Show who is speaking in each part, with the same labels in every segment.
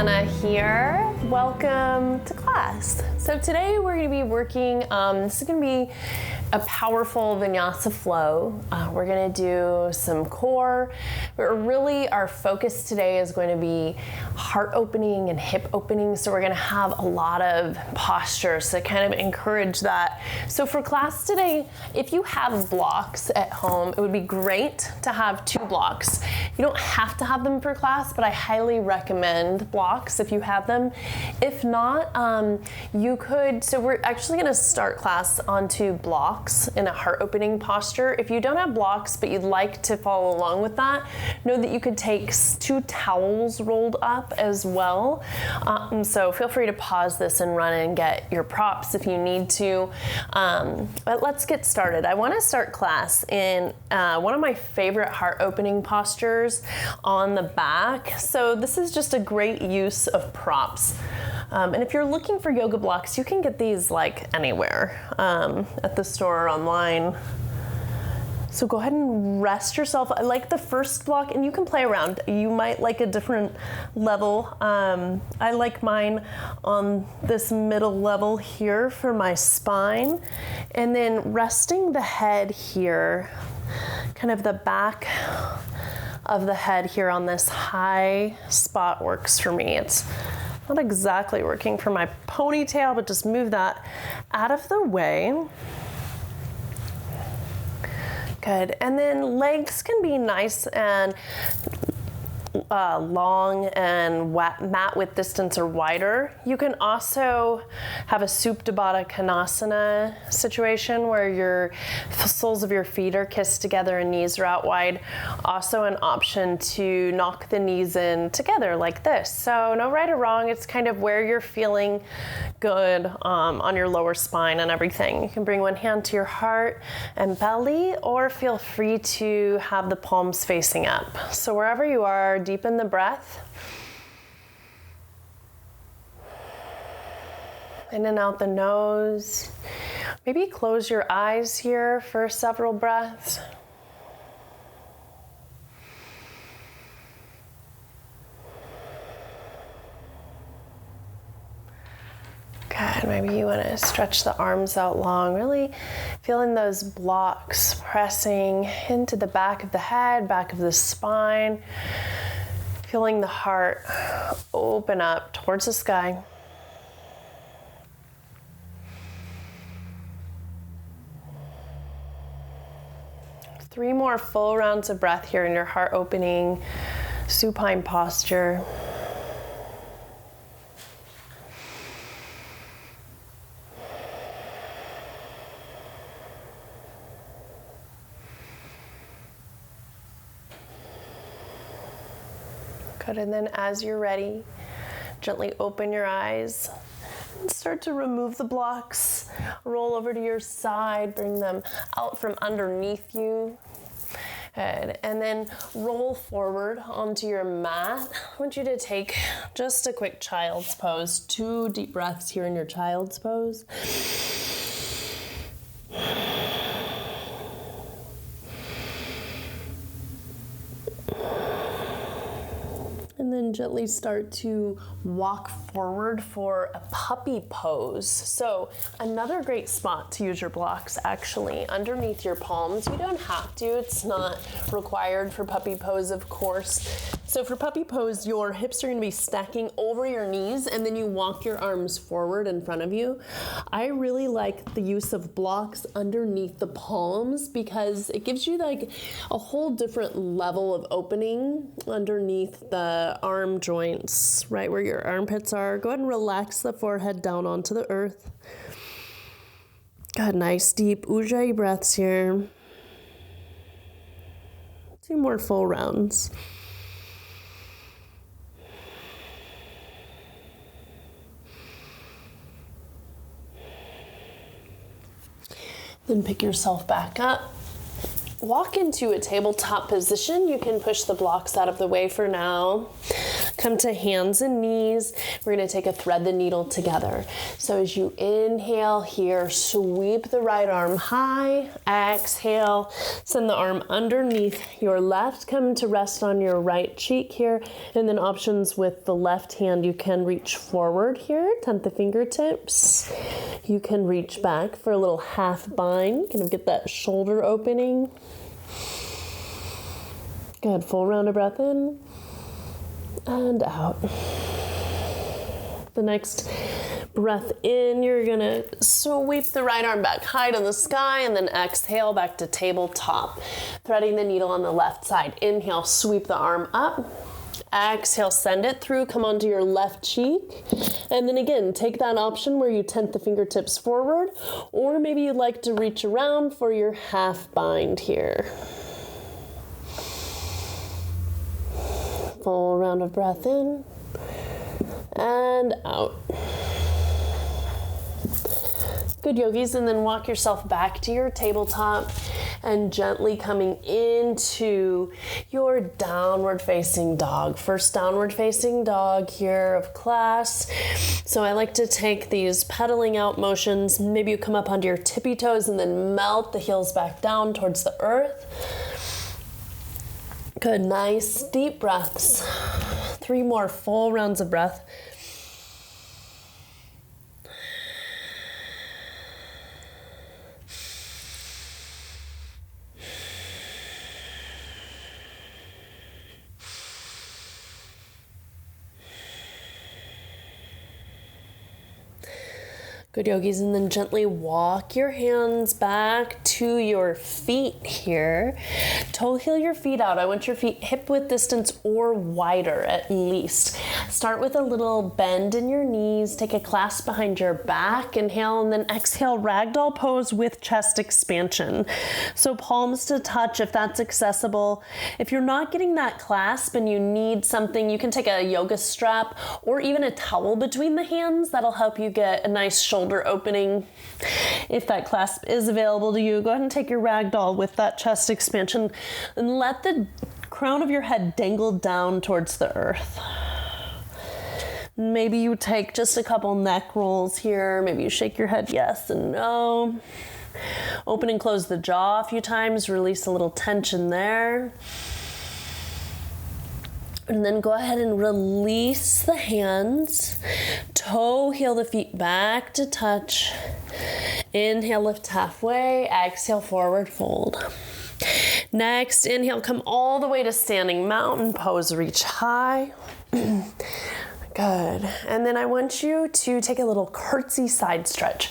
Speaker 1: Anna here. Welcome to class. So today we're going to be working, this is going to be a powerful vinyasa flow. We're going to do some core, but really our focus today is going to be heart opening and hip opening. So we're going to have a lot of postures to kind of encourage that. So for class today, if you have blocks at home, it would be great to have 2 blocks. You don't have to have them for class, but I highly recommend blocks if you have them. If not, you could, so we're actually going to start class on 2 blocks in a heart opening posture. If you don't have blocks, but you'd like to follow along with that, know that you could take 2 towels rolled up as well. So feel free to pause this and run and get your props if you need to. But let's get started. I want to start class in one of my favorite heart opening postures on the back. So this is just a great use of props. And if you're looking for yoga blocks, you can get these like anywhere, at the store or online. So go ahead and rest yourself. I like the first block, and you can play around. You might like a different level. I like mine on this middle level here for my spine. And then resting the head here, kind of the back of the head here on this high spot works for me. It's not exactly working for my ponytail, but just move that out of the way. Good. And then legs can be nice and long and mat width distance or wider. You can also have a Supta Baddha Konasana situation where your soles of your feet are kissed together and knees are out wide. Also an option to knock the knees in together like this. So no right or wrong, it's kind of where you're feeling good on your lower spine and everything. You can bring one hand to your heart and belly, or feel free to have the palms facing up. So wherever you are, deepen the breath. In and out the nose. Maybe close your eyes here for several breaths. Good. Maybe you want to stretch the arms out long, really feeling those blocks pressing into the back of the head, back of the spine. Feeling the heart open up towards the sky. Three more full rounds of breath here in your heart opening supine posture. Good, and then as you're ready, gently open your eyes and start to remove the blocks. Roll over to your side, bring them out from underneath you. Good, and then roll forward onto your mat. I want you to take just a quick child's pose. 2 deep breaths here in your child's pose. And then gently start to walk forward for a puppy pose. So another great spot to use your blocks, actually, underneath your palms. You don't have to, it's not required for puppy pose, of course. So for puppy pose, your hips are gonna be stacking over your knees, and then you walk your arms forward in front of you. I really like the use of blocks underneath the palms because it gives you like a whole different level of opening underneath the arm joints, right where your armpits are. Go ahead and relax the forehead down onto the earth. Good, nice deep ujjayi breaths here. 2 more full rounds. Then pick yourself back up. Walk into a tabletop position. You can push the blocks out of the way for now. Come to hands and knees. We're gonna take a thread the needle together. So as you inhale here, sweep the right arm high. Exhale, send the arm underneath your left. Come to rest on your right cheek here. And then options with the left hand, you can reach forward here, tent the fingertips. You can reach back for a little half bind. Kind of get that shoulder opening. Good, full round of breath in and out. The next breath in, you're gonna sweep the right arm back high to the sky and then exhale back to tabletop. Threading the needle on the left side. Inhale, sweep the arm up. Exhale, send it through, come onto your left cheek. And then again, take that option where you tent the fingertips forward, or maybe you'd like to reach around for your half bind here. Full round of breath in and out. Good, yogis, and then walk yourself back to your tabletop and gently coming into your downward facing dog. First downward facing dog here of class. So I like to take these pedaling out motions. Maybe you come up onto your tippy toes and then melt the heels back down towards the earth. Good, nice deep breaths. 3 more full rounds of breath. Good, yogis, and then gently walk your hands back to your feet here. Toe heel your feet out. I want your feet hip width distance or wider at least. Start with a little bend in your knees. Take a clasp behind your back. Inhale and then exhale, ragdoll pose with chest expansion. So palms to touch if that's accessible. If you're not getting that clasp and you need something, you can take a yoga strap or even a towel between the hands. That'll help you get a nice shoulder opening. If that clasp is available to you, go ahead and take your ragdoll with that chest expansion and let the crown of your head dangle down towards the earth. Maybe you take just a couple neck rolls here. Maybe you shake your head yes and no. Open and close the jaw a few times. Release a little tension there. And then go ahead and release the hands. Toe heel the feet back to touch. Inhale, lift halfway. Exhale, forward fold. Next, inhale, come all the way to standing mountain pose. Reach high. Good. And then I want you to take a little curtsy side stretch.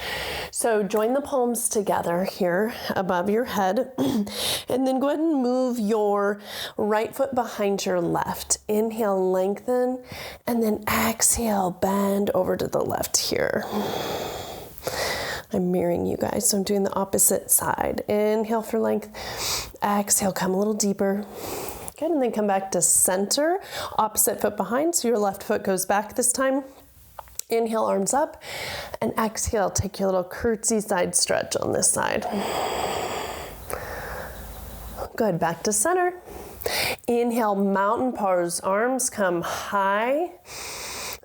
Speaker 1: So join the palms together here above your head. And then go ahead and move your right foot behind your left. Inhale, lengthen. And then exhale, bend over to the left here. I'm mirroring you guys, so I'm doing the opposite side. Inhale for length. Exhale, come a little deeper. Good, and then come back to center, opposite foot behind, so your left foot goes back this time. Inhale, arms up, and exhale, take your little curtsy side stretch on this side. Good, back to center. Inhale, mountain pose, arms come high,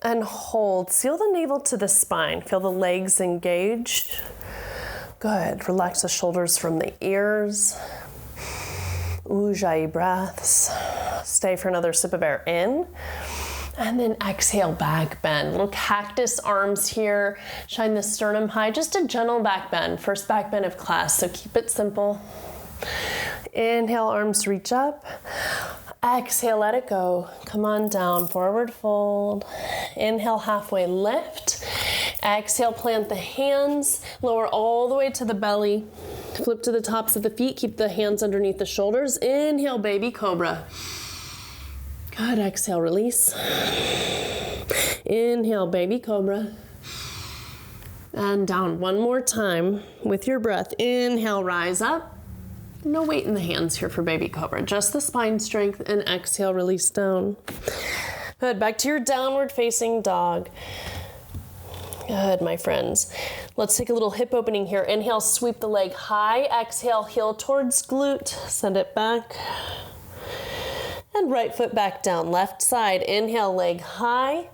Speaker 1: and hold. Seal the navel to the spine, feel the legs engaged. Good, relax the shoulders from the ears. Ujjayi breaths. Stay for another sip of air in. And then exhale, back bend. Little cactus arms here. Shine the sternum high. Just a gentle back bend. First back bend of class, so keep it simple. Inhale, arms reach up. Exhale, let it go. Come on down, forward fold. Inhale, halfway lift. Exhale, plant the hands. Lower all the way to the belly. Flip to the tops of the feet. Keep the hands underneath the shoulders. Inhale, baby cobra. Good, exhale, release. Inhale, baby cobra. And down one more time with your breath. Inhale, rise up. No weight in the hands here for baby cobra. Just the spine strength, and exhale, release down. Good, back to your downward facing dog. Good, my friends. Let's take a little hip opening here. Inhale, sweep the leg high. Exhale, heel towards glute. Send it back. And right foot back down, left side. Inhale, leg high.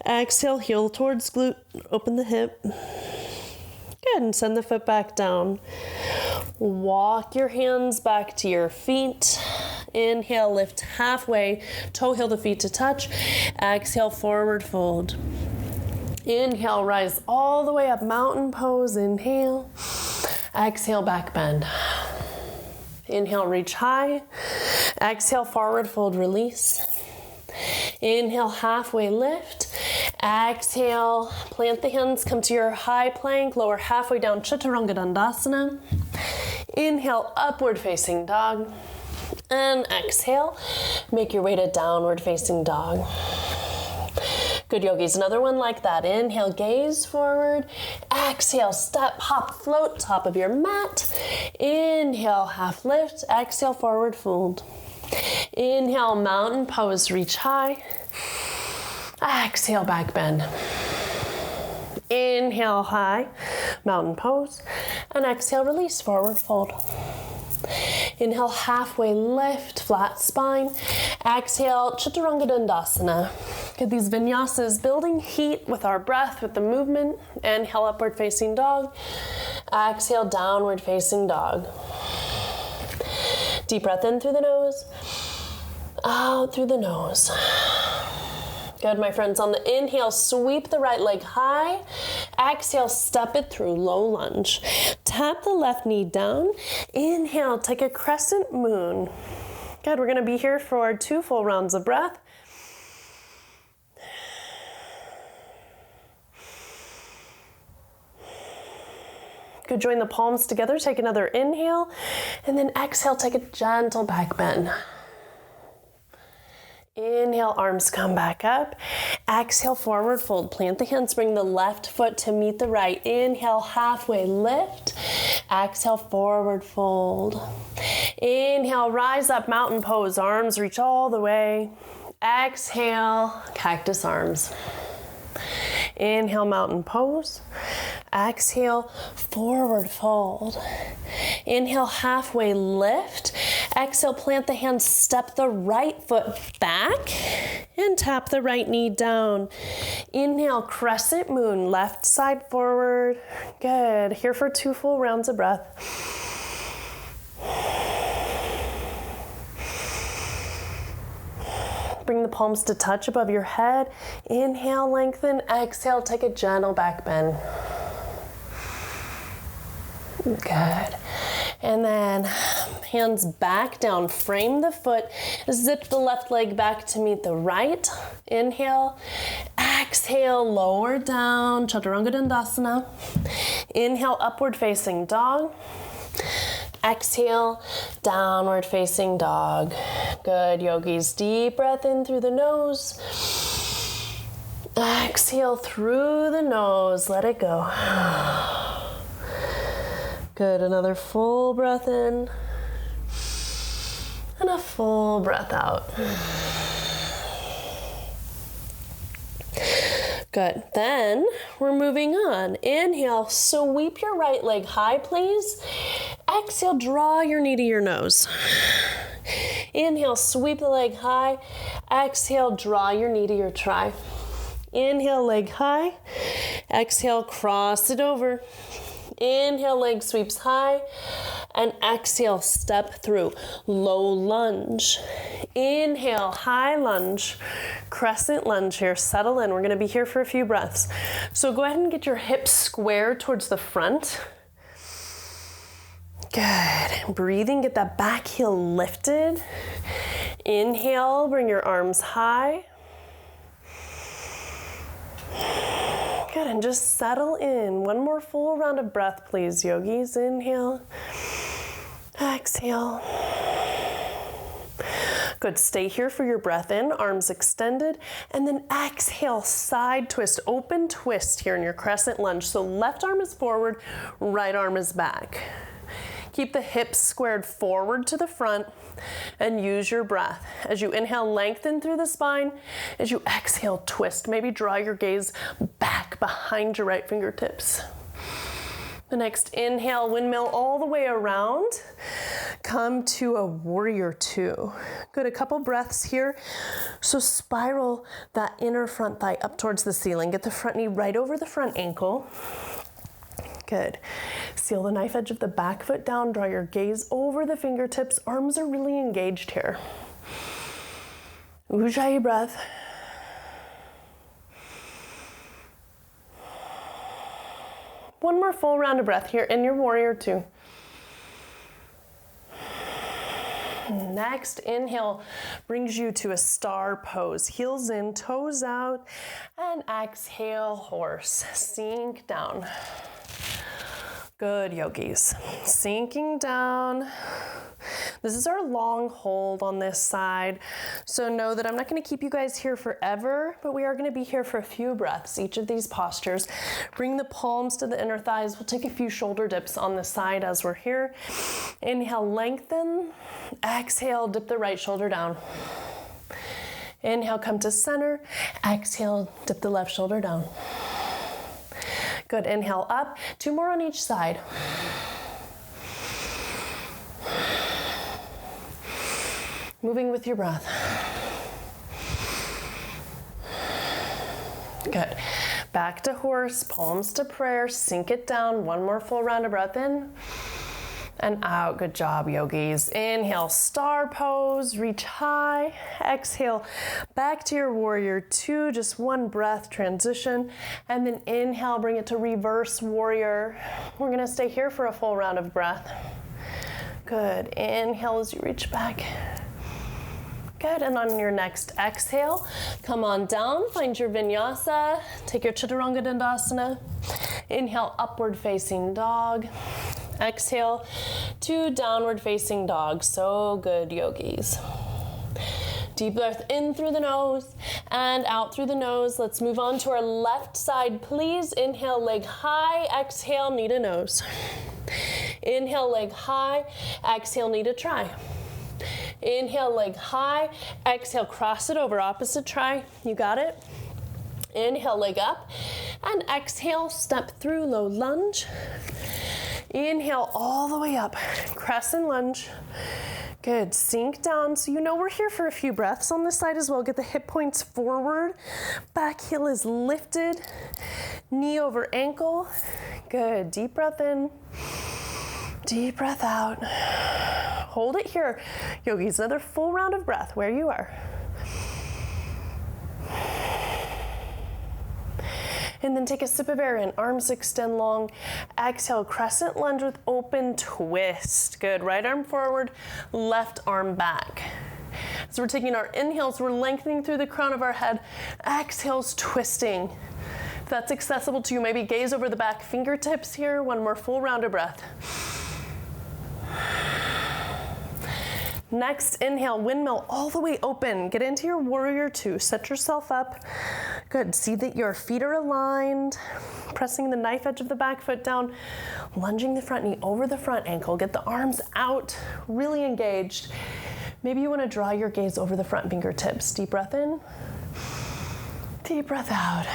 Speaker 1: Exhale, heel towards glute, open the hip. Good, and send the foot back down. Walk your hands back to your feet. Inhale, lift halfway, toe heel the feet to touch. Exhale, forward fold. Inhale, rise all the way up, mountain pose. Inhale. Exhale, back bend. Inhale, reach high. Exhale, forward fold, release. Inhale, halfway lift. Exhale, plant the hands, come to your high plank, lower halfway down, Chaturanga Dandasana. Inhale, upward facing dog. And exhale, make your way to downward facing dog. Good, yogis. Another one like that. Inhale, gaze forward. Exhale, step, hop, float, top of your mat. Inhale, half lift. Exhale, forward fold. Inhale, mountain pose, reach high. Exhale, back bend. Inhale, high, mountain pose. And exhale, release, forward fold. Inhale, halfway lift, flat spine. Exhale, Chaturanga Dandasana. Get these vinyasas building heat with our breath, with the movement. Inhale, upward facing dog. Exhale, downward facing dog. Deep breath in through the nose, out through the nose. Good, my friends. On the inhale, sweep the right leg high. Exhale, step it through, low lunge. Tap the left knee down. Inhale, take a crescent moon. Good, we're gonna be here for 2 full rounds of breath. Good, join the palms together, take another inhale, and then exhale, take a gentle back bend. Inhale, arms come back up. Exhale, forward fold. Plant the hands, bring the left foot to meet the right. Inhale, halfway lift. Exhale, forward fold. Inhale, rise up, mountain pose. Arms reach all the way. Exhale, cactus arms. Inhale, mountain pose. Exhale, forward fold. Inhale, halfway lift. Exhale, plant the hands, step the right foot back and tap the right knee down. Inhale, crescent moon, left side forward. Good. Here for 2 full rounds of breath. Bring the palms to touch above your head. Inhale, lengthen. Exhale, take a gentle back bend. Good. And then hands back down, frame the foot, zip the left leg back to meet the right. Inhale, exhale, lower down, Chaturanga Dandasana. Inhale, upward facing dog. Exhale, downward facing dog. Good, yogis. Deep breath in through the nose. Exhale through the nose, let it go. Good, another full breath in and a full breath out. Good, then we're moving on. Inhale, sweep your right leg high, please. Exhale, draw your knee to your nose. Inhale, sweep the leg high. Exhale, draw your knee to your thigh. Inhale, leg high. Exhale, cross it over. Inhale, leg sweeps high, and exhale, step through, low lunge. Inhale, high lunge, crescent lunge here, settle in. We're gonna be here for a few breaths. So go ahead and get your hips square towards the front. Good, breathing, get that back heel lifted. Inhale, bring your arms high. Good, and just settle in. One more full round of breath, please, yogis. Inhale, exhale. Good, stay here for your breath in, arms extended, and then exhale, side twist, open twist here in your crescent lunge. So left arm is forward, right arm is back. Keep the hips squared forward to the front and use your breath. As you inhale, lengthen through the spine. As you exhale, twist. Maybe draw your gaze back behind your right fingertips. The next inhale, windmill all the way around. Come to a warrior two. Good, a couple breaths here. So spiral that inner front thigh up towards the ceiling. Get the front knee right over the front ankle. Good. Seal the knife edge of the back foot down. Draw your gaze over the fingertips. Arms are really engaged here. Ujjayi breath. One more full round of breath here in your warrior two. Next inhale brings you to a star pose. Heels in, toes out, and exhale, horse. Sink down. Good, yogis. Sinking down. This is our long hold on this side. So know that I'm not going to keep you guys here forever, but we are going to be here for a few breaths, each of these postures. Bring the palms to the inner thighs. We'll take a few shoulder dips on the side as we're here. Inhale, lengthen. Exhale, dip the right shoulder down. Inhale, come to center. Exhale, dip the left shoulder down. Good, inhale up. Two more on each side. Moving with your breath. Good. Back to horse, palms to prayer, sink it down. One more full round of breath in and out. Good job, yogis. Inhale, star pose, reach high. Exhale, back to your warrior two, just one breath, transition. And then inhale, bring it to reverse warrior. We're gonna stay here for a full round of breath. Good, inhale as you reach back. Good, and on your next exhale, come on down, find your vinyasa, take your chaturanga dandasana. Inhale, upward facing dog. Exhale to downward facing dog. So good, yogis. Deep breath in through the nose and out through the nose. Let's move on to our left side, please. Inhale, leg high. Exhale, knee to nose. Inhale, leg high. Exhale, knee to try. Inhale, leg high. Exhale, cross it over, opposite try. You got it? Inhale, leg up. And exhale, step through, low lunge. Inhale all the way up, crescent lunge. Good, sink down. So you know we're here for a few breaths on this side as well. Get the hip points forward. Back heel is lifted. Knee over ankle. Good, deep breath in. Deep breath out. Hold it here. Yogis, another full round of breath where you are. And then take a sip of air in, arms extend long. Exhale, crescent lunge with open twist. Good, right arm forward, left arm back. So we're taking our inhales, we're lengthening through the crown of our head. Exhales, twisting. If that's accessible to you, maybe gaze over the back, fingertips here. One more full round of breath. Next, inhale, windmill all the way open. Get into your warrior two. Set yourself up. Good. See that your feet are aligned. Pressing the knife edge of the back foot down. Lunging the front knee over the front ankle. Get the arms out, really engaged. Maybe you want to draw your gaze over the front fingertips. Deep breath in. Deep breath out.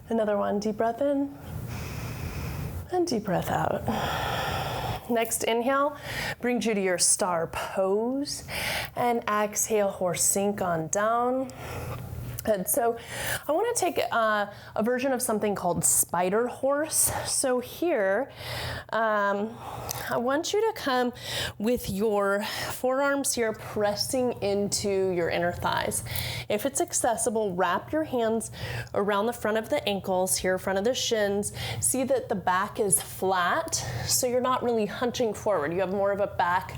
Speaker 1: Another one. Deep breath in. And deep breath out. Next inhale brings you to your star pose, and exhale, horse sink on down. And so I want to take a version of something called spider horse. So here, I want you to come with your forearms here pressing into your inner thighs. If it's accessible, wrap your hands around the front of the ankles here, front of the shins. See that the back is flat, so you're not really hunching forward. You have more of a back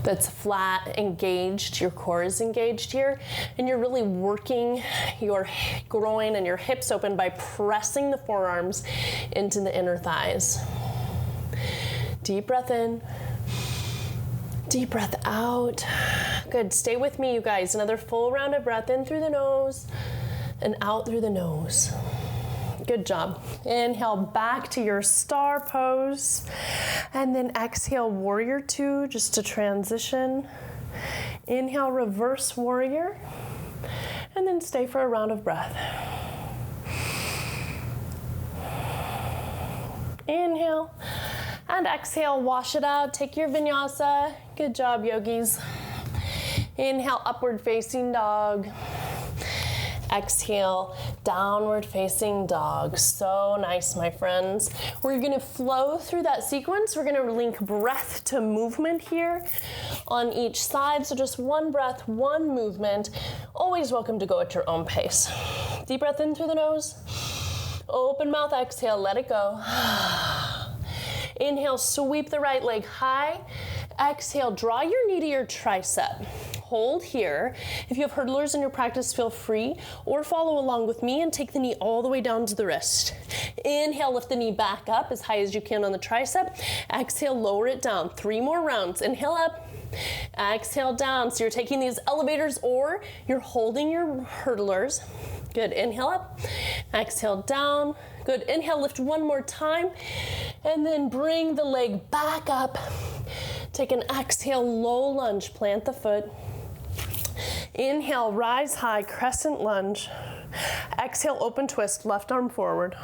Speaker 1: that's flat, engaged, your core is engaged here, and you're really working your groin and your hips open by pressing the forearms into the inner thighs. Deep breath in, deep breath out. Good, stay with me, you guys. Another full round of breath in through the nose and out through the nose. Good job. Inhale back to your star pose, and then exhale warrior two just to transition. Inhale reverse warrior, and then stay for a round of breath. Inhale and exhale, wash it out. Take your vinyasa. Good job, yogis. Inhale, upward facing dog. Exhale, downward facing dog. So nice, my friends. We're gonna flow through that sequence. We're gonna link breath to movement here on each side. So just one breath, one movement. Always welcome to go at your own pace. Deep breath in through the nose. Open mouth, exhale, let it go. Inhale, sweep the right leg high. Exhale, draw your knee to your tricep. Hold here. If you have hurdlers in your practice, feel free, or follow along with me and take the knee all the way down to the wrist. Inhale, lift the knee back up as high as you can on the tricep. Exhale, lower it down. 3 more rounds. Inhale up. Exhale down. So you're taking these elevators or you're holding your hurdlers. Good. Inhale up. Exhale down. Good. Inhale, lift one more time. And then bring the leg back up. Take an exhale, low lunge. Plant the foot. Inhale, rise high, crescent lunge. Exhale, open twist, left arm forward.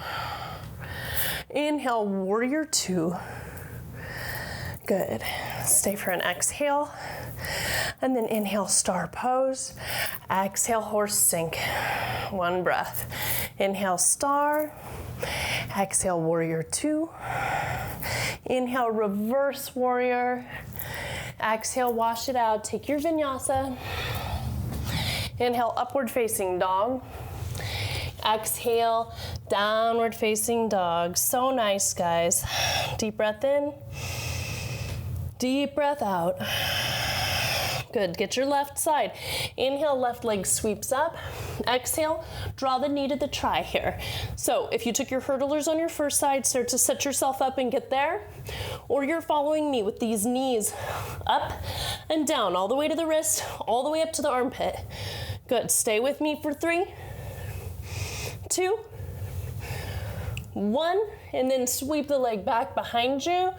Speaker 1: Inhale, warrior 2. Good. Stay for an exhale. And then inhale, star pose. Exhale, horse sink. One breath. Inhale, star. Exhale, warrior 2. Inhale, reverse warrior. Exhale, wash it out. Take your vinyasa. Inhale, upward facing dog. Exhale, downward facing dog. So nice, guys. Deep breath in. Deep breath out. Good. Get your left side. Inhale, left leg sweeps up. Exhale, draw the knee to the tri here. So if you took your hurdlers on your first side, start to set yourself up and get there. Or you're following me with these knees up and down, all the way to the wrist, all the way up to the armpit. Good. Stay with me for 3, 2, 1, and then sweep the leg back behind you.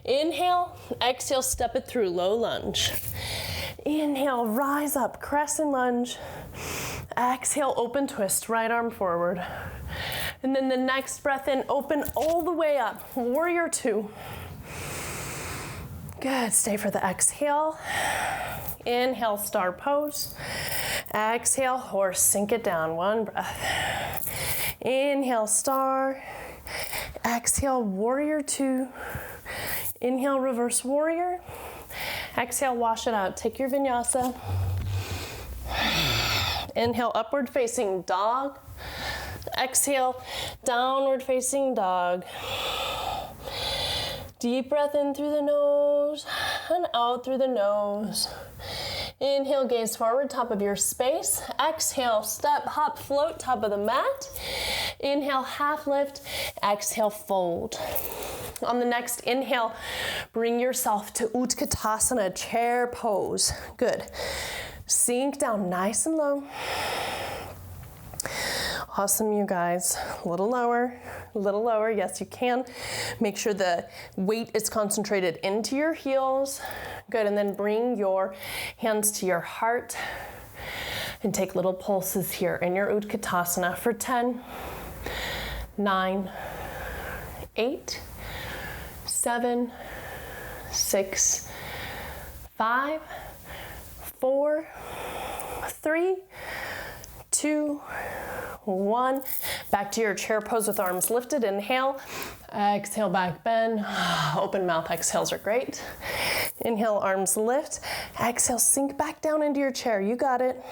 Speaker 1: Inhale, exhale, step it through, low lunge. Inhale, rise up, crescent lunge. Exhale, open twist, right arm forward. And then the next breath in, open all the way up, warrior 2. Good, stay for the exhale. Inhale, star pose. Exhale, horse, sink it down, one breath. Inhale, star. Exhale, warrior 2. Inhale, reverse warrior. Exhale, wash it out. Take your vinyasa. Inhale, upward facing dog. Exhale, downward facing dog. Deep breath in through the nose and out through the nose. Inhale, gaze forward, top of your space. Exhale, step, hop, float, top of the mat. Inhale, half lift. Exhale, fold. On the next inhale, bring yourself to Utkatasana, chair pose. Good. Sink down nice and low. Awesome, you guys. A little lower, yes you can. Make sure the weight is concentrated into your heels. Good, and then bring your hands to your heart and take little pulses here in your Utkatasana for 10, 9, 8, 7, 6, 5, 4, 3, 2, 1. Back to your chair pose with arms lifted. Inhale. Exhale, back bend. Open mouth exhales are great. Inhale, arms lift. Exhale, sink back down into your chair. You got it.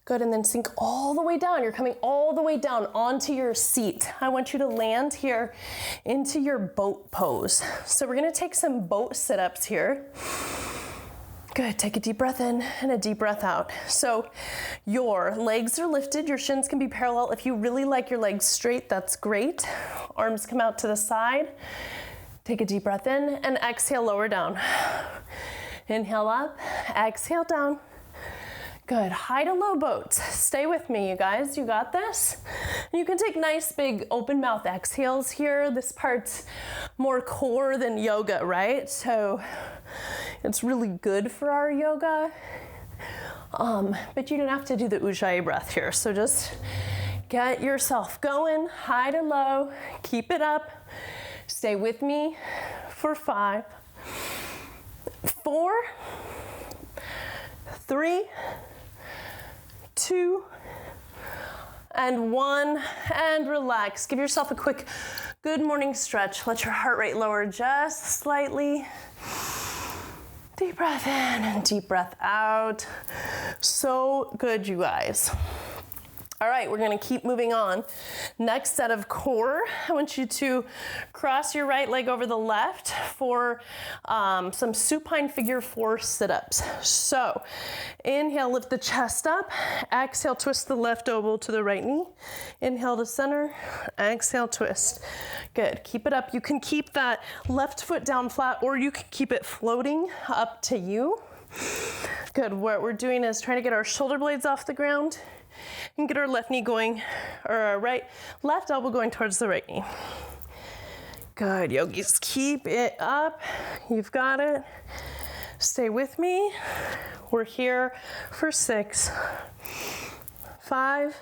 Speaker 1: Good, and then sink all the way down. You're coming all the way down onto your seat. I want you to land here into your boat pose. So we're gonna take some boat sit-ups here. Good, take a deep breath in and a deep breath out. So your legs are lifted, your shins can be parallel. If you really like your legs straight, that's great. Arms come out to the side. Take a deep breath in and exhale, lower down. Inhale up, exhale down. Good, high to low boats. Stay with me, you guys, you got this. You can take nice big open mouth exhales here. This part's more core than yoga, right? So it's really good for our yoga. But you don't have to do the Ujjayi breath here. So just Get yourself going, high to low. Keep it up. Stay with me for 5, 4, 3, 2, and 1, and relax. Give yourself a quick good morning stretch. Let your heart rate lower just slightly. Deep breath in and deep breath out. So good, you guys. All right, we're gonna keep moving on. Next set of core, I want you to cross your right leg over the left for some supine figure 4 sit-ups. So inhale, lift the chest up. Exhale, twist the left elbow to the right knee. Inhale to center, exhale, twist. Good, keep it up. You can keep that left foot down flat or you can keep it floating, up to you. Good, what we're doing is trying to get our shoulder blades off the ground and get our left knee going, or our left elbow going towards the right knee. Good, yogis, keep it up. You've got it. Stay with me. We're here for 6, 5,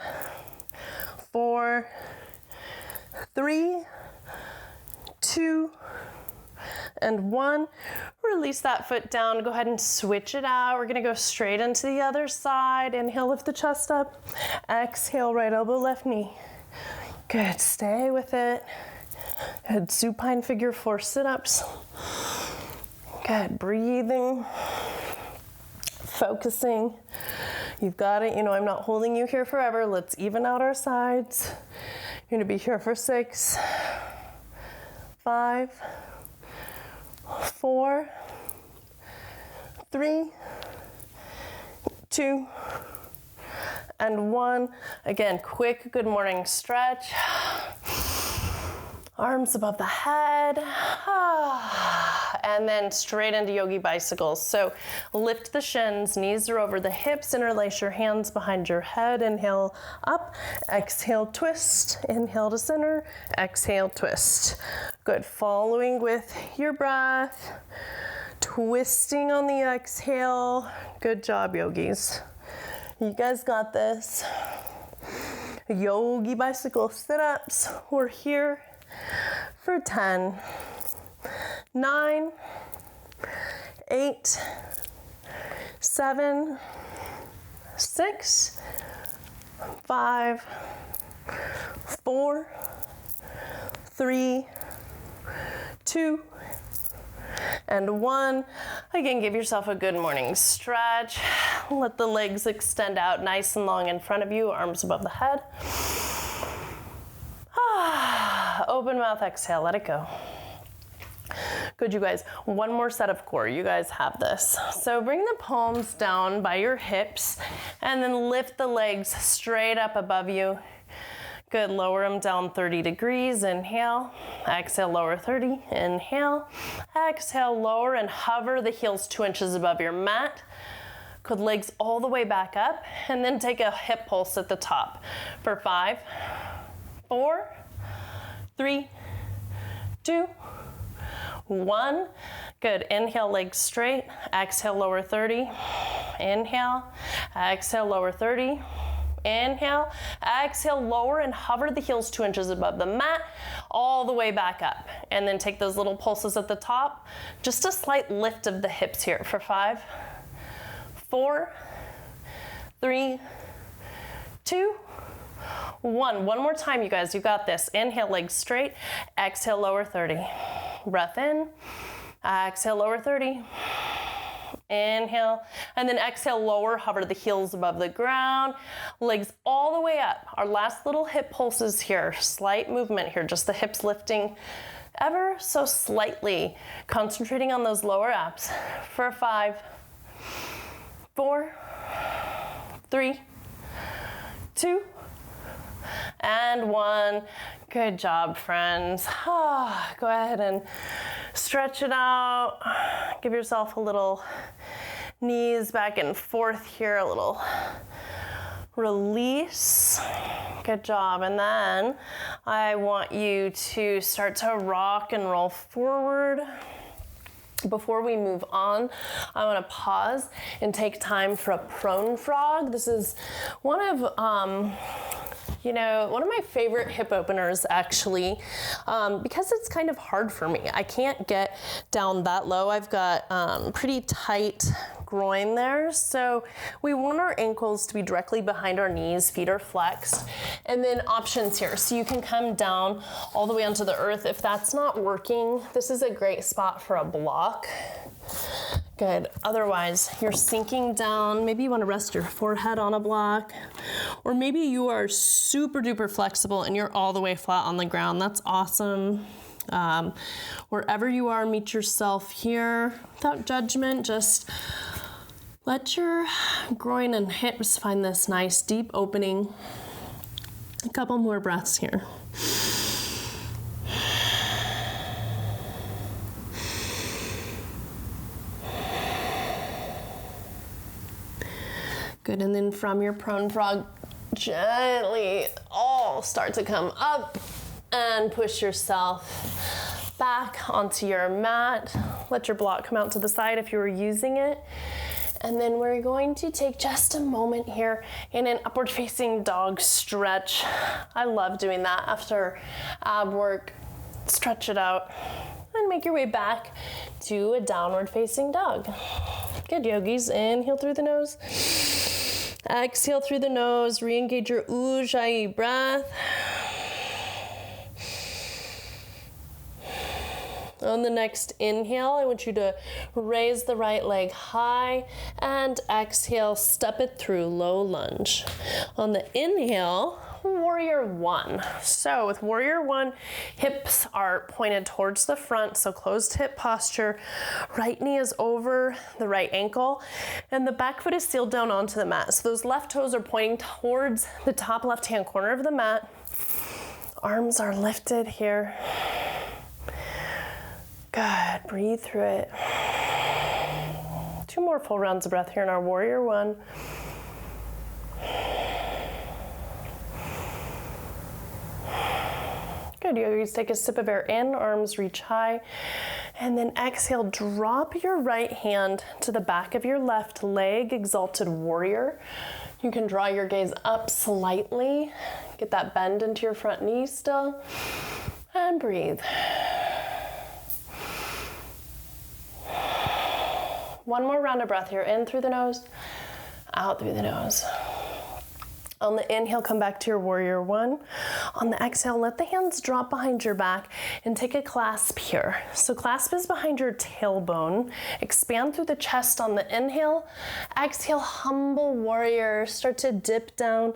Speaker 1: 4, 3, 2, and 1. Release that foot down. Go ahead and switch it out. We're gonna go straight into the other side. Inhale, lift the chest up. Exhale, right elbow, left knee. Good, stay with it. Good, supine figure 4 sit-ups. Good, breathing, focusing. You've got it. You know I'm not holding you here forever. Let's even out our sides. You're gonna be here for 6, 5, 4, 3, 2, and 1. Again, quick good morning stretch. Arms above the head. And then straight into yogi bicycles. So lift the shins, knees are over the hips, interlace your hands behind your head. Inhale up, exhale, twist. Inhale to center, exhale, twist. Good, following with your breath. Twisting on the exhale. Good job, yogis. You guys got this. Yogi bicycle sit-ups. We're here for 10, 9, 8, 7, 6, 5, 4, 3, 2, and 1. Again, give yourself a good morning stretch. Let the legs extend out nice and long in front of you, arms above the head. Open mouth, exhale, let it go. Good, you guys. One more set of core. You guys have this. So bring the palms down by your hips and then lift the legs straight up above you. Good, lower them down 30 degrees. Inhale, exhale, lower 30. Inhale, exhale, lower and hover the heels 2 inches above your mat. Good, legs all the way back up and then take a hip pulse at the top for 5, 4, 3, 2, 1. Good, inhale, legs straight. Exhale, lower 30. Inhale, exhale, lower 30. Inhale, exhale, lower and hover the heels 2 inches above the mat, all the way back up. And then take those little pulses at the top. Just a slight lift of the hips here for 5, 4, 3, 2, 1. One more time, you guys. You got this. Inhale, legs straight. Exhale, lower 30. Breath in. Exhale, lower 30. Inhale. And then exhale, lower. Hover the heels above the ground. Legs all the way up. Our last little hip pulses here. Slight movement here. Just the hips lifting ever so slightly. Concentrating on those lower abs for 5, 4, 3, 2, and 1. Good job, friends. Go ahead and stretch it out. Give yourself a little knees back and forth here, a little release. Good job. And then I want you to start to rock and roll forward. Before we move on, I want to pause and take time for a prone frog. This is one of You know, one of my favorite hip openers actually, because it's kind of hard for me. I can't get down that low. I've got pretty tight groin there. So we want our ankles to be directly behind our knees, feet are flexed. And then options here. So you can come down all the way onto the earth. If that's not working, this is a great spot for a block. Good. Otherwise, you're sinking down. Maybe you want to rest your forehead on a block, or maybe you are super duper flexible and you're all the way flat on the ground. That's awesome. Wherever you are, meet yourself here without judgment. Just let your groin and hips find this nice deep opening. A couple more breaths here. Good, and then from your prone frog, gently all start to come up and push yourself back onto your mat. Let your block come out to the side if you were using it. And then we're going to take just a moment here in an upward facing dog stretch. I love doing that after ab work. Stretch it out and make your way back to a downward facing dog. Good, yogis. Inhale through the nose. Exhale through the nose. Re-engage your Ujjayi breath. On the next inhale, I want you to raise the right leg high and exhale, step it through, low lunge. On the inhale, warrior one. So with warrior one, hips are pointed towards the front, so closed hip posture. Right knee is over the right ankle, and the back foot is sealed down onto the mat. So those left toes are pointing towards the top left-hand corner of the mat. Arms are lifted here. Good, breathe through it. 2 more full rounds of breath here in our warrior one. Good, yogis, take a sip of air in, arms reach high, and then exhale, drop your right hand to the back of your left leg, exalted warrior. You can draw your gaze up slightly, get that bend into your front knee still, and breathe. One more round of breath here, in through the nose, out through the nose. On the inhale, come back to your warrior one. On the exhale, let the hands drop behind your back and take a clasp here. So clasp is behind your tailbone. Expand through the chest on the inhale. Exhale, humble warrior. Start to dip down.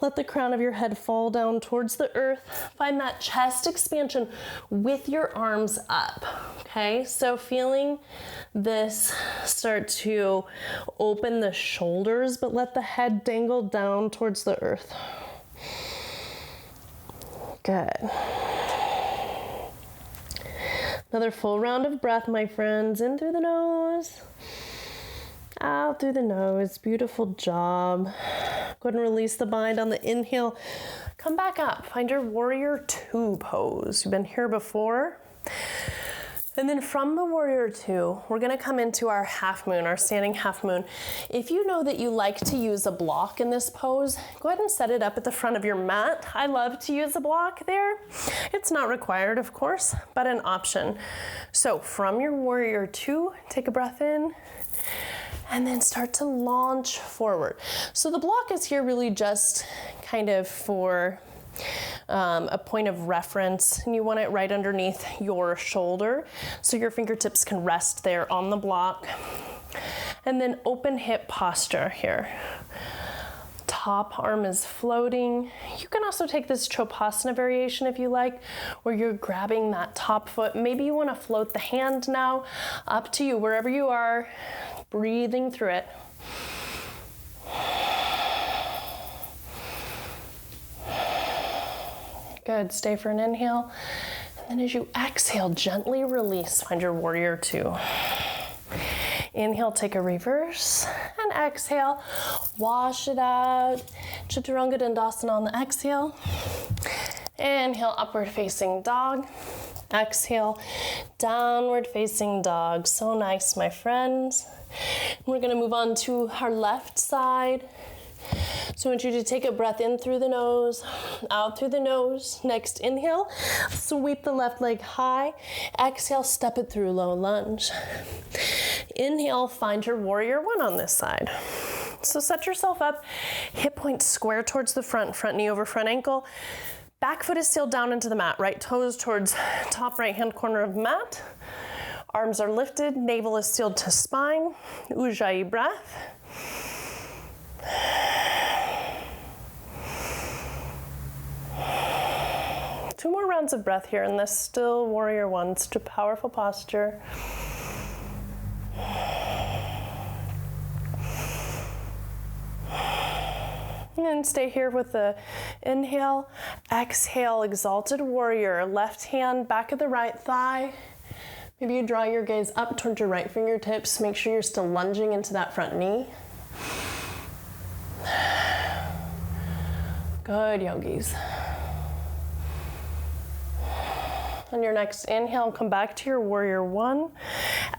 Speaker 1: Let the crown of your head fall down towards the earth. Find that chest expansion with your arms up. Okay, so feeling this start to open the shoulders, but let the head dangle down towards the earth. Good. Another full round of breath, my friends. In through the nose, out through the nose. Beautiful job. Go ahead and release the bind on the inhale. Come back up. Find your warrior two pose. You've been here before. And then from the warrior two, we're gonna come into our half moon, our standing half moon. If you know that you like to use a block in this pose, go ahead and set it up at the front of your mat. I love to use a block there. It's not required, of course, but an option. So from your warrior two, take a breath in, and then start to launch forward. So the block is here really just kind of for a point of reference, and you want it right underneath your shoulder so your fingertips can rest there on the block. And then open hip posture here. Top arm is floating. You can also take this Chopasana variation if you like, where you're grabbing that top foot. Maybe you want to float the hand now. Up to you, wherever you are, breathing through it. Good, stay for an inhale. And then as you exhale, gently release, find your warrior two. Inhale, take a reverse, and exhale, wash it out. Chaturanga Dandasana on the exhale. Inhale, upward facing dog. Exhale, downward facing dog. So nice, my friends. We're gonna move on to our left side. So I want you to take a breath in through the nose, out through the nose. Next, inhale, sweep the left leg high. Exhale, step it through, low lunge. Inhale, find your warrior one on this side. So set yourself up, hip point square towards the front, front knee over front ankle. Back foot is sealed down into the mat, right toes towards top right hand corner of the mat. Arms are lifted, navel is sealed to spine. Ujjayi breath. Two more rounds of breath here in this still warrior one. Such a powerful posture. And stay here with the inhale, exhale, exalted warrior. Left hand back of the right thigh. Maybe you draw your gaze up towards your right fingertips. Make sure you're still lunging into that front knee. Good, yogis. On your next inhale, come back to your warrior one.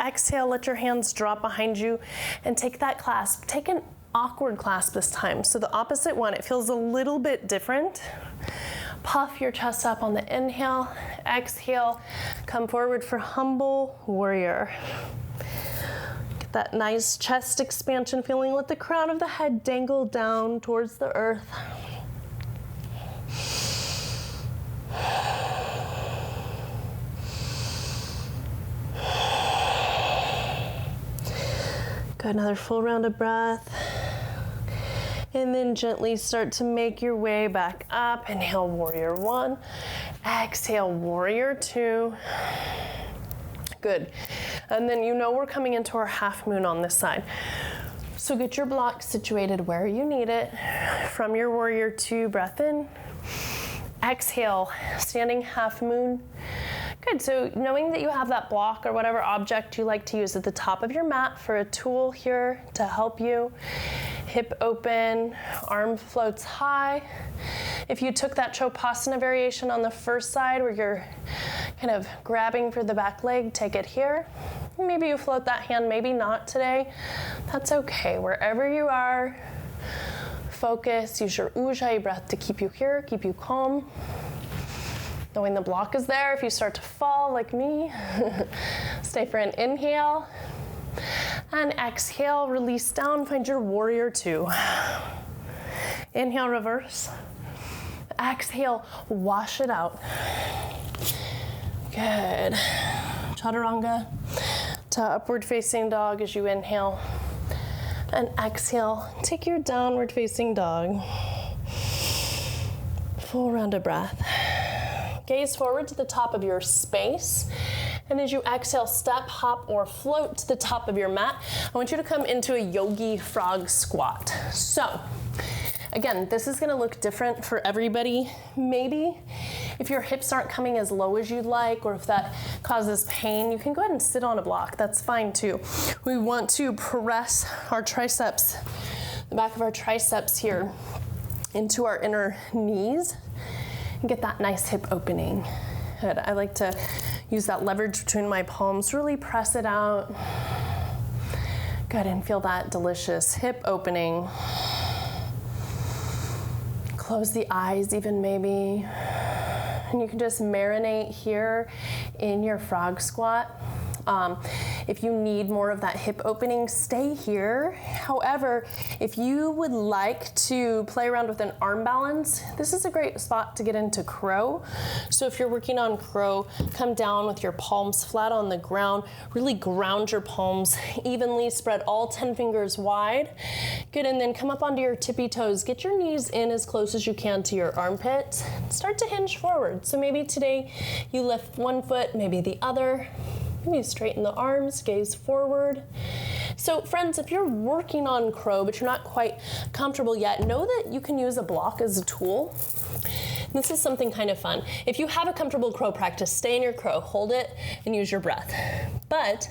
Speaker 1: Exhale, let your hands drop behind you and take that clasp. Take an awkward clasp this time. So the opposite one, it feels a little bit different. Puff your chest up on the inhale. Exhale, come forward for humble warrior. Get that nice chest expansion feeling. Let the crown of the head dangle down towards the earth. Good, another full round of breath. And then gently start to make your way back up. Inhale, warrior one. Exhale, warrior two. Good. And then you know we're coming into our half moon on this side. So get your block situated where you need it. From your warrior two, breath in. Exhale, standing half moon. Good, so knowing that you have that block or whatever object you like to use at the top of your mat for a tool here to help you. Hip open, arm floats high. If you took that Chopasana variation on the first side where you're kind of grabbing for the back leg, take it here. Maybe you float that hand, maybe not today. That's okay, wherever you are, focus, use your Ujjayi breath to keep you here, keep you calm. Knowing the block is there, if you start to fall like me, stay for an inhale. And exhale, release down, find your warrior two. Inhale, reverse. Exhale, wash it out. Good. Chaturanga to upward facing dog as you inhale. And exhale, take your downward facing dog. Full round of breath. Gaze forward to the top of your space. And as you exhale, step, hop, or float to the top of your mat. I want you to come into a yogi frog squat. So, again, this is gonna look different for everybody. Maybe if your hips aren't coming as low as you'd like, or if that causes pain, you can go ahead and sit on a block. That's fine too. We want to press our triceps, the back of our triceps here, into our inner knees and get that nice hip opening. Good. I like to use that leverage between my palms, really press it out. Good, and feel that delicious hip opening. Close the eyes even maybe. And you can just marinate here in your frog squat. If you need more of that hip opening, stay here. However, if you would like to play around with an arm balance, this is a great spot to get into crow. So if you're working on crow, come down with your palms flat on the ground, really ground your palms evenly, spread all 10 fingers wide. Good, and then come up onto your tippy toes. Get your knees in as close as you can to your armpits. Start to hinge forward. So maybe today you lift one foot, maybe the other. Maybe straighten the arms, gaze forward. So friends, if you're working on crow, but you're not quite comfortable yet, know that you can use a block as a tool. This is something kind of fun. If you have a comfortable crow practice, stay in your crow, hold it, and use your breath. But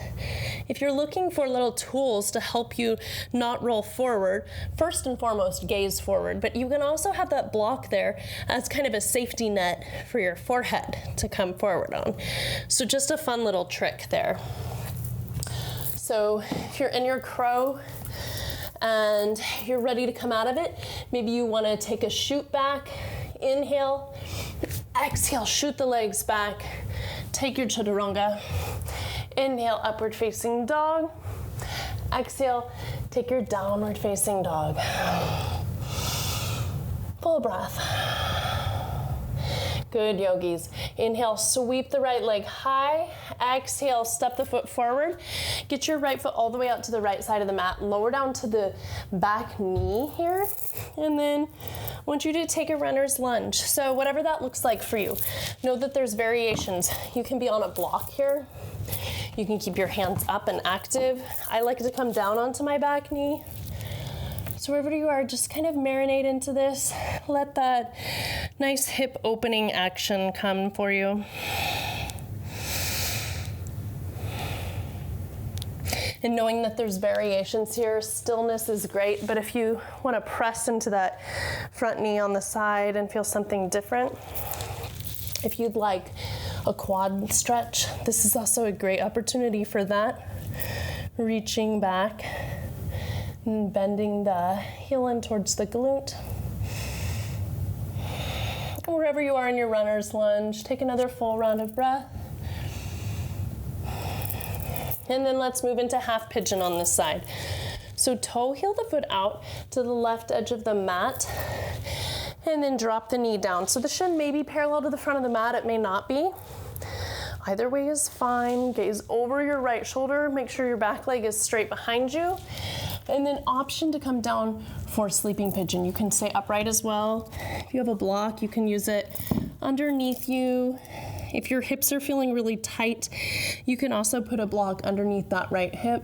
Speaker 1: if you're looking for little tools to help you not roll forward, first and foremost, gaze forward. But you can also have that block there as kind of a safety net for your forehead to come forward on. So just a fun little trick there. So if you're in your crow, and you're ready to come out of it. Maybe you want to take a shoot back. Inhale, exhale, shoot the legs back. Take your chaturanga. Inhale, upward facing dog. Exhale, take your downward facing dog. Full breath. Good, yogis. Inhale, sweep the right leg high. Exhale, step the foot forward. Get your right foot all the way out to the right side of the mat. Lower down to the back knee here. And then I want you to take a runner's lunge. So whatever that looks like for you. Know that there's variations. You can be on a block here. You can keep your hands up and active. I like to come down onto my back knee. So wherever you are, just kind of marinate into this. Let that nice hip opening action come for you. And knowing that there's variations here, stillness is great, but if you want to press into that front knee on the side and feel something different, if you'd like a quad stretch, this is also a great opportunity for that. Reaching back and bending the heel in towards the glute. Wherever you are in your runner's lunge, take another full round of breath. And then let's move into half pigeon on this side. So toe heel the foot out to the left edge of the mat, and then drop the knee down. So the shin may be parallel to the front of the mat, it may not be. Either way is fine. Gaze over your right shoulder, make sure your back leg is straight behind you. And then option to come down for sleeping pigeon. You can stay upright as well. If you have a block, you can use it underneath you. If your hips are feeling really tight, you can also put a block underneath that right hip.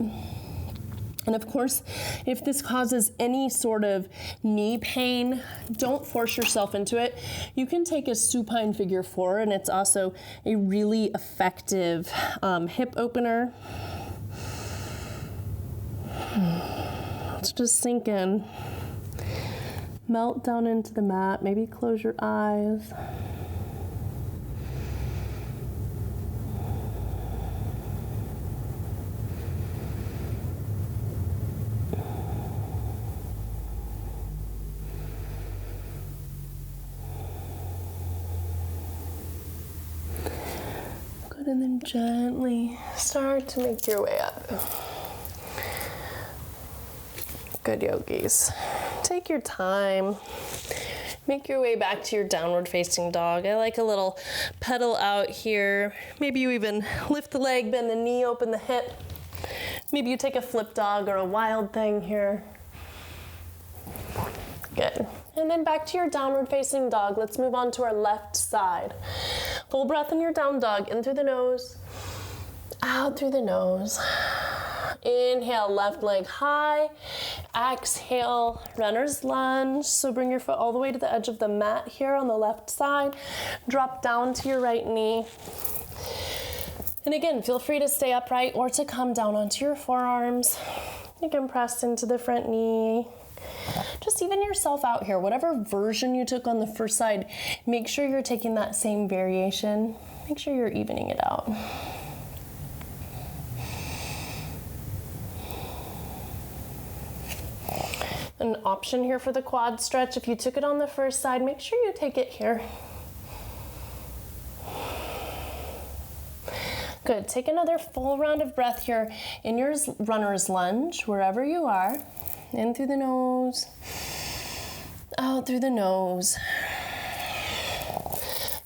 Speaker 1: And of course, if this causes any sort of knee pain, don't force yourself into it. You can take a supine figure 4, and it's also a really effective hip opener. Let's just sink in. Melt down into the mat. Maybe close your eyes. Good, and then gently start to make your way up. Good, yogis. Take your time. Make your way back to your downward facing dog. I like a little pedal out here. Maybe you even lift the leg, bend the knee, open the hip. Maybe you take a flip dog or a wild thing here. Good. And then back to your downward facing dog. Let's move on to our left side. Full breath in your down dog. In through the nose, out through the nose. Inhale, left leg high. Exhale, runner's lunge. So bring your foot all the way to the edge of the mat here on the left side. Drop down to your right knee. And again, feel free to stay upright or to come down onto your forearms. You can press into the front knee. Just even yourself out here. Whatever version you took on the first side, make sure you're taking that same variation. Make sure you're evening it out. An option here for the quad stretch. If you took it on the first side, make sure you take it here. Good. Take another full round of breath here in your runner's lunge, wherever you are. In through the nose, out through the nose.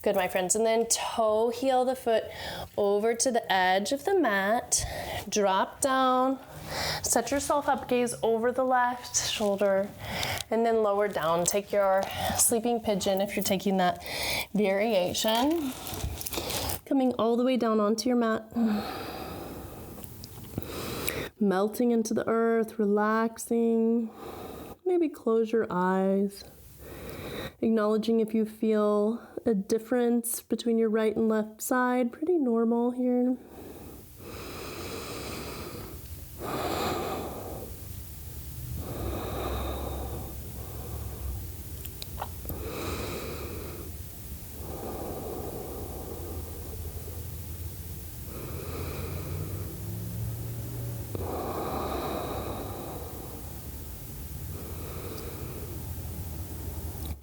Speaker 1: Good, my friends. And then toe heel the foot over to the edge of the mat. Drop down. Set yourself up, gaze over the left shoulder, and then lower down. Take your sleeping pigeon if you're taking that variation. Coming all the way down onto your mat. Melting into the earth, relaxing. Maybe close your eyes. Acknowledging if you feel a difference between your right and left side. Pretty normal here.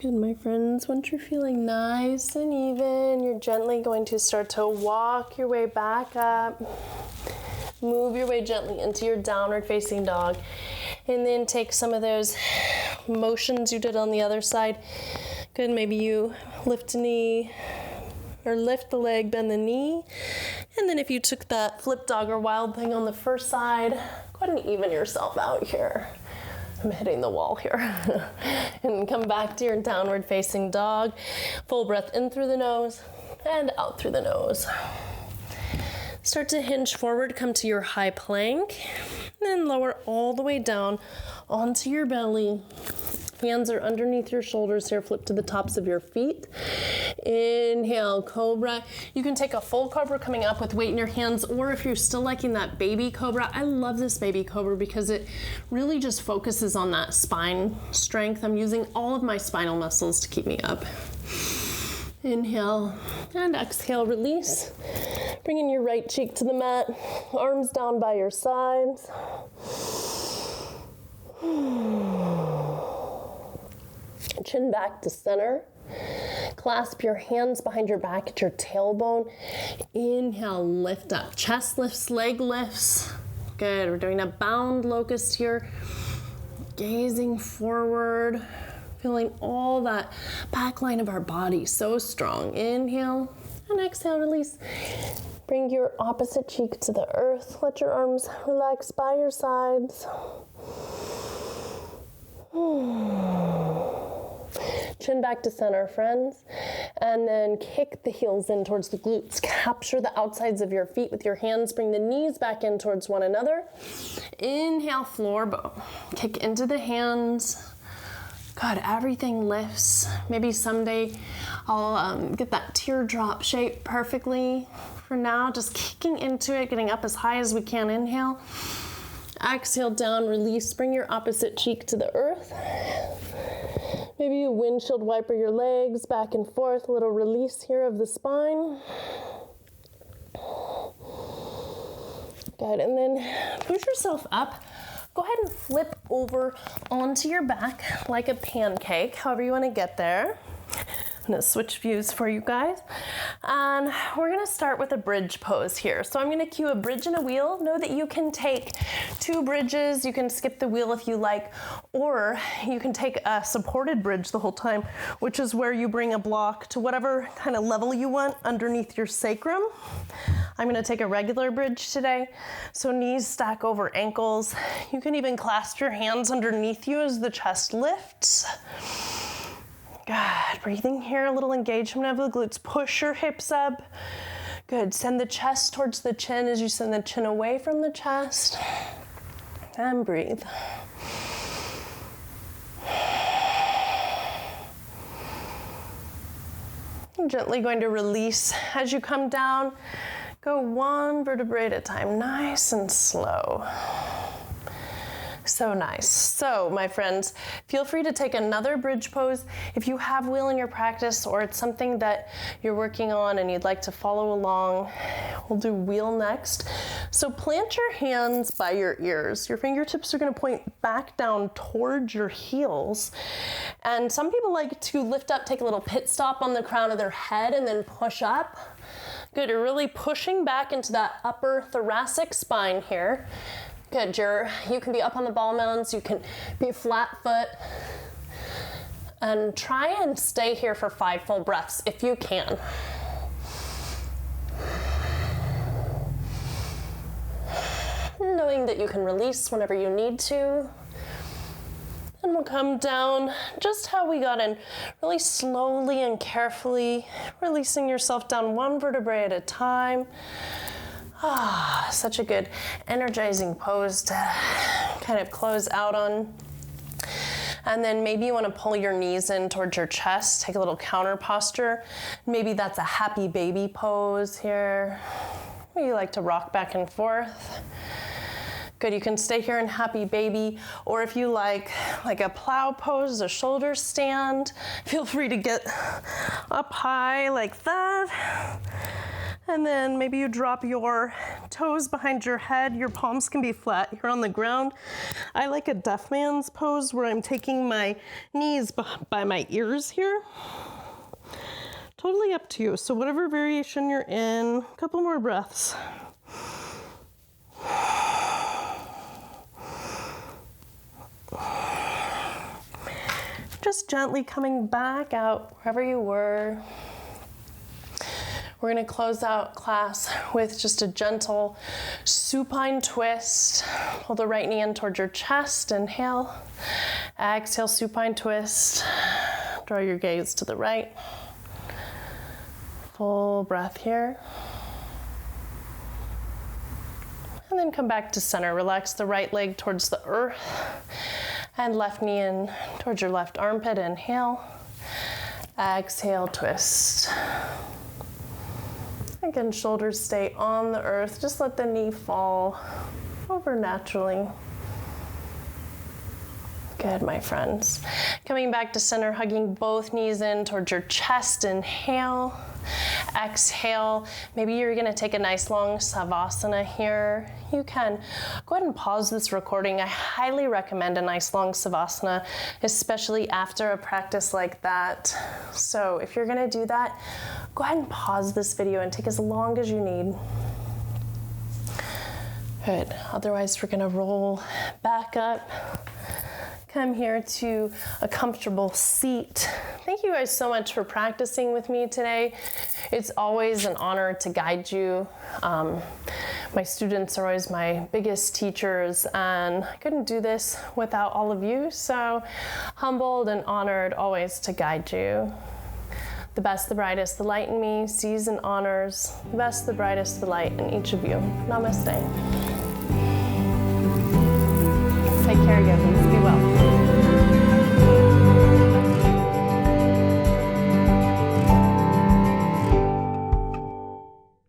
Speaker 1: Good, my friends. Once you're feeling nice and even, you're gently going to start to walk your way back up. Move your way gently into your downward facing dog. And then take some of those motions you did on the other side. Good, maybe you lift a knee or lift the leg, bend the knee. And then if you took that flip dog or wild thing on the first side, go ahead and even yourself out here. I'm hitting the wall here. And come back to your downward facing dog. Full breath in through the nose and out through the nose. Start to hinge forward, come to your high plank, then lower all the way down onto your belly. Hands are underneath your shoulders here, flip to the tops of your feet. Inhale, cobra. You can take a full cobra coming up with weight in your hands, or if you're still liking that baby cobra, I love this baby cobra because it really just focuses on that spine strength. I'm using all of my spinal muscles to keep me up. Inhale and exhale, release. Bringing your right cheek to the mat, arms down by your sides. Chin back to center. Clasp your hands behind your back at your tailbone. Inhale, lift up. Chest lifts, leg lifts. Good, we're doing a bound locust here. Gazing forward. Feeling all that back line of our body so strong. Inhale and exhale, release. Bring your opposite cheek to the earth. Let your arms relax by your sides. Chin back to center, friends. And then kick the heels in towards the glutes. Capture the outsides of your feet with your hands. Bring the knees back in towards one another. Inhale, floor bow. Kick into the hands. God, everything lifts. Maybe someday I'll get that teardrop shape perfectly. For now, just kicking into it, getting up as high as we can. Inhale. Exhale, down, release. Bring your opposite cheek to the earth. Maybe you windshield wiper your legs back and forth. A little release here of the spine. Good, and then push yourself up. Go ahead and flip over onto your back like a pancake, however you want to get there. I'm going to switch views for you guys. And we're going to start with a bridge pose here. So I'm going to cue a bridge and a wheel. Know that you can take 2 bridges. You can skip the wheel if you like, or you can take a supported bridge the whole time, which is where you bring a block to whatever kind of level you want underneath your sacrum. I'm going to take a regular bridge today. So knees stack over ankles. You can even clasp your hands underneath you as the chest lifts. Good, breathing here, a little engagement of the glutes. Push your hips up. Good, send the chest towards the chin as you send the chin away from the chest. And breathe. I'm gently going to release as you come down. Go 1 vertebrae at a time, nice and slow. So nice. So, my friends, feel free to take another bridge pose. If you have wheel in your practice or it's something that you're working on and you'd like to follow along, we'll do wheel next. So plant your hands by your ears. Your fingertips are going to point back down towards your heels. And some people like to lift up, take a little pit stop on the crown of their head and then push up. Good, you're really pushing back into that upper thoracic spine here. Good, you can be up on the ball mounds, you can be flat foot. And try and stay here for 5 full breaths if you can. Knowing that you can release whenever you need to. And we'll come down just how we got in, really slowly and carefully, releasing yourself down 1 vertebrae at a time. Such a good energizing pose to kind of close out on. And then maybe you want to pull your knees in towards your chest, take a little counter posture. Maybe that's a happy baby pose here. You like to rock back and forth. Good, you can stay here in happy baby, or if you like a plow pose, a shoulder stand, feel free to get up high like that.
Speaker 2: And then maybe you drop your toes behind your head. Your palms can be flat here on the ground. I like a deaf man's pose where I'm taking my knees by my ears here. Totally up to you. So whatever variation you're in, a couple more breaths. Just gently coming back out wherever you were. We're gonna close out class with just a gentle supine twist. Pull the right knee in towards your chest, inhale. Exhale, supine twist. Draw your gaze to the right. Full breath here. And then come back to center. Relax the right leg towards the earth and left knee in towards your left armpit. Inhale. Exhale, twist. Again, shoulders stay on the earth. Just let the knee fall over naturally. Good, my friends. Coming back to center, hugging both knees in towards your chest. Inhale. Exhale. Maybe you're gonna take a nice long savasana here. You can go ahead and pause this recording. I highly recommend a nice long savasana, especially after a practice like that. So if you're gonna do that, go ahead and pause this video and take as long as you need. Good. Otherwise, we're gonna roll back up. Come here to a comfortable seat. Thank you guys so much for practicing with me today. It's always an honor to guide you. My students are always my biggest teachers, and I couldn't do this without all of you, so humbled and honored always to guide you. The best, the brightest, the light in me sees and honors the best, the brightest, the light in each of you. Namaste. Take care, yogis.